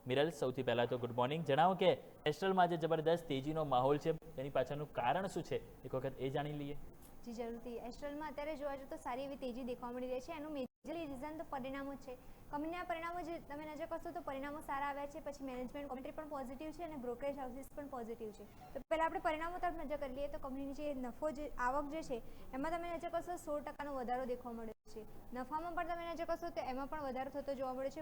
મિરલ, સૌથી પહેલાં તો ગુડ મોર્નિંગ. જણાવો કે એસ્ટ્રલમાં જે જબરદસ્ત તેજીનો માહોલ છે તેની પાછળનું કારણ શું છે, એક વખત એ જાણી લઈએ. જી જરૂરથી. એસ્ટ્રલમાં અત્યારે જોવા જઈએ તો સારી એવી તેજી દેખવા મળી રહી છે. એનું મેજરલી રીઝન તો પરિણામો જ છે. કંપનીના પરિણામો જે તમે નજર કરશો તો પરિણામો સારા આવ્યા છે. પછી મેનેજમેન્ટ કોમેન્ટ્રી પણ પોઝિટિવ છે અને બ્રોકરેજ હાઉસીસ પણ પોઝિટિવ છે. તો પહેલાં આપણે પરિણામો તરફ નજર કરી લઈએ તો કંપનીની જે નફો જે આવક જે છે એમાં તમે નજર કરશો 16% વધારો દેખવા મળ્યો છે. નફામાં પણ તમે નજર કરશો તો એમાં પણ વધારો થતો જોવા મળ્યો છે.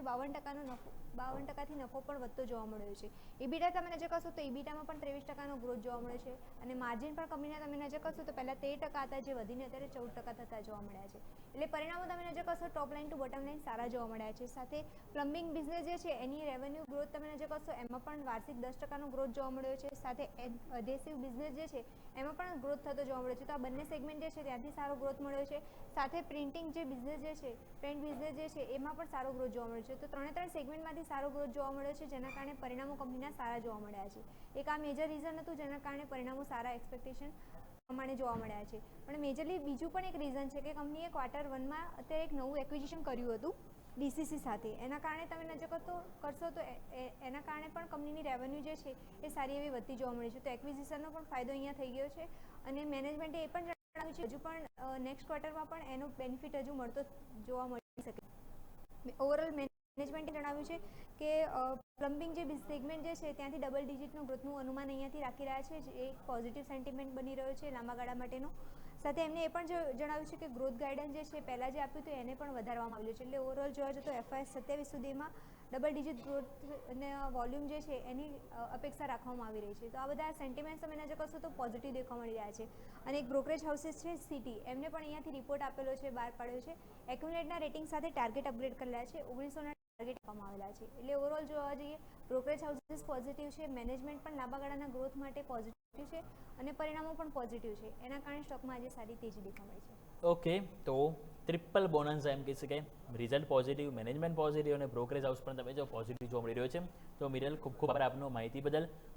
52%થી નફો પણ વધતો જોવા મળ્યો છે. ઇબીટા તમે નજર કરશો તો ઇબીટામાં પણ 23% ગ્રોથ જોવા મળ્યો છે અને માર્જિન પણ કંપનીના તમે નજર કરશો તો પહેલાં 13% હતા જે વધીને અત્યારે 14% થતા જોવા મળ્યા છે. એટલે પરિણામો તમે નજર કરશો ટોપ લાઇન ટુ બોટમ લાઇન સારા જોવા મળ્યા છે. સાથે પ્લમ્બિંગ બિઝનેસ જે છે એની રેવન્યુ ગ્રોથ તમે નજર કરશો એમાં પણ વાર્ષિક 10% ગ્રોથ જોવા મળ્યો છે. સાથે એડહેસિવ બિઝનેસ જે છે એમાં પણ ગ્રોથ થતો જોવા મળ્યો છે. તો આ બંને સેગમેન્ટ જે છે ત્યાંથી સારો ગ્રોથ મળ્યો છે. સાથે પ્રિન્ટિંગ જે બિઝનેસ જે છે પ્રિન્ટ બિઝનેસ જે છે એમાં પણ સારો ગ્રોથ જોવા મળ્યો છે. તો ત્રણ સેગમેન્ટમાંથી સારો ગ્રોથ જોવા મળ્યો છે જેના કારણે પરિણામો કંપનીના સારા જોવા મળ્યા છે. એક આ મેજર રીઝન હતું જેના કારણે પરિણામો સારા એક્સપેક્ટેશન પ્રમાણે જોવા મળ્યા છે. પણ મેજરલી બીજું પણ એક રીઝન છે કે કંપનીએ Q1 અત્યારે એક નવું એક્વિઝિશન કર્યું હતું ડીસીસી સાથે. એના કારણે તમે નજર કરશો તો એના કારણે પણ કંપનીની રેવન્યુ જે છે એ સારી એવી વધતી જોવા મળી છે. તો એક્વિઝિશનનો પણ ફાયદો અહીંયા થઈ ગયો છે અને મેનેજમેન્ટે એ પણ જણાવ્યું છે હજુ પણ નેક્સ્ટ ક્વાર્ટરમાં પણ એનો બેનિફિટ હજુ મળતો જોવા મળી શકે. ઓવરઓલ મેનેજમેન્ટે જણાવ્યું છે કે પ્લમ્બિંગ જે સેગમેન્ટ જે છે ત્યાંથી ડબલ ડિજિટનું ગ્રોથનું અનુમાન અહીંયાથી રાખી રહ્યા છે. જે એક પોઝિટિવ સેન્ટિમેન્ટ બની રહ્યો છે લાંબા ગાળા માટેનો. સાથે એમને એ પણ જણાવ્યું છે કે ગ્રોથ ગાઈડન્સ જે છે પહેલાં જે આપ્યું હતું એને પણ વધારવામાં આવ્યું છે. એટલે ઓવરઓલ જોવા જઈએ તો FY 27 સુધીમાં ડબલ ડિજિટ ગ્રોથ અને વોલ્યુમ જે છે એની અપેક્ષા રાખવામાં આવી રહી છે. તો આ બધા સેન્ટિમેન્ટ્સ તમે નજર કરશો તો પોઝિટિવ દેખવા મળી રહ્યા છે. અને એક બ્રોકરેજ હાઉસીસ છે સિટી, એમને પણ અહીંયાથી રિપોર્ટ આપેલો છે, બહાર પાડ્યો છે. એક્યુમ્યુલેટના રેટિંગ સાથે ટાર્ગેટ અપગ્રેડ કરેલા છે. 1900ના ટાર્ગેટ આપવામાં આવેલા છે. એટલે ઓવરઓલ જોવા જઈએ બ્રોકરેજ હાઉસીસ પોઝિટિવ છે, મેનેજમેન્ટ પણ લાંબા ગાળાના ગ્રોથ માટે પોઝિટિવ છે અને પરિણામો પણ પોઝિટિવ છે. એના કારણે સ્ટોકમાં આજે સારી તેજી દેખવા મળી છે. ઓકે, તો ટ્રિપલ બોનસ એમ કહી શકાય. રિઝલ્ટ પોઝિટિવ, મેનેજમેન્ટ પોઝિટિવ અને બ્રોકરેજ હાઉસ પણ તમે જો પોઝિટિવ જોવા મળી રહ્યો છે. તો મિરલ, ખૂબ ખૂબ આભાર આપનો માહિતી બદલ.